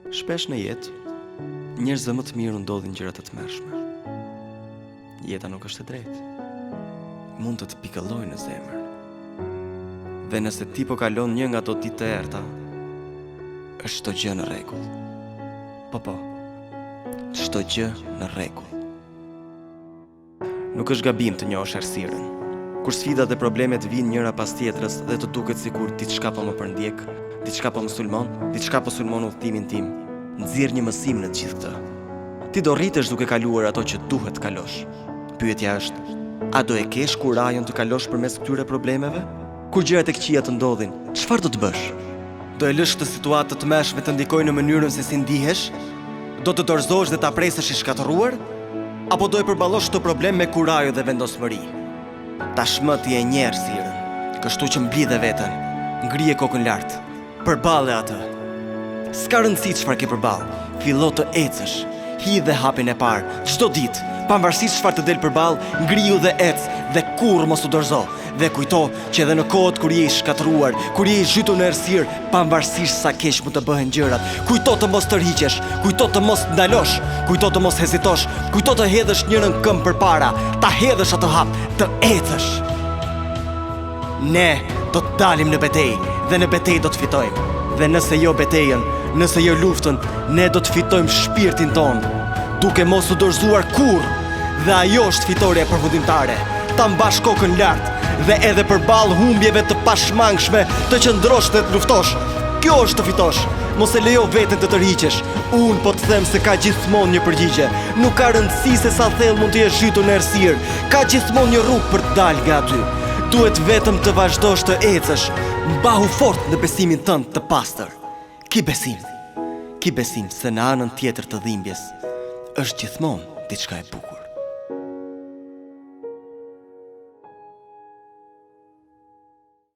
Shpesh në jetë, njerëzve më të mirë ndodhin gjërat e tmerrshme. Jeta nuk është e drejtë. Mund të të pikëllojë në zemër. Dhe nëse ti po kalon një nga ato ditë të errta, është çdo gjë në rregull. Po, çdo gjë në rregull. Nuk është gabim të njohësh errësirën. Kur sfidat e problemet vinë njëra pas tjetrës dhe të duket sikur diçka po më përndjek, diçka po më sulmon, diçka po sulmon udhëtimin tim, nxjerr një mësim në të gjithë këtë. Ti do rritesh duke kaluar ato që duhet të kalosh. Pyetja është, a do e kesh kurajën të kalosh përmes këtyre problemeve? Kur gjërat e këqija të ndodhin, çfarë do të bësh? Do e lësh këtë situatë të tmerrshme të ndikojë në mënyrën se si ndihesh? Do të dorëzohesh dhe ta presësh i shkatërruar? Apo do e përballosh këtë problem me kurajë dhe vendosmëri? Tashmë ti e njeh errësirën, kështu që mblidhe veten, ngrije kokën lart, përballe atë. S'ka rëndësi çfarë ke përballë, fillo të ecësh, hidh dhe hapin e parë çdo ditë, pavarësisht çfarë të del përballë, ngrihu dhe ec dhe kurrë mos u dorëzo. Dhe kujto që edhe në kohët kur je i shkatëruar, kur je i zhytur në errësirë, pavarësisht sa keq mund të bëhen gjërat, kujto të mos tërhiqesh, kujto të mos ndalosh, kujto të mos hezitosh, kujto të hedhësh njërin këmbë përpara, ta hedhësh atë hap, të ecësh. Ne do të dalim në betejë dhe në betejë do të fitojmë. Dhe nëse jo betejën, nëse jo luftën, ne do të fitojmë shpirtin tonë, duke mos u dorëzuar kurrë. Dhe ajo është fitoria e përfundimtare. Ta mbash kokën lart dhe edhe përballë humbjeve të pashmangshme të qëndrosh dhe të luftosh. Kjo është të fitosh. Mos e lejo veten të tërhiqesh. Unë po të them se ka gjithmonë një përgjigje. Nuk ka rëndësi se sa thellë mund të jesh zhytur në errësirë. Ka gjithmonë një rrugë për të dalë nga aty. Duhet vetëm të vazhdosh të ecësh. Mbahu fort në besimin tënd të pastër. Ki besim se në anën tjetër të dhimbjes është gjithmonë diçka e bukur.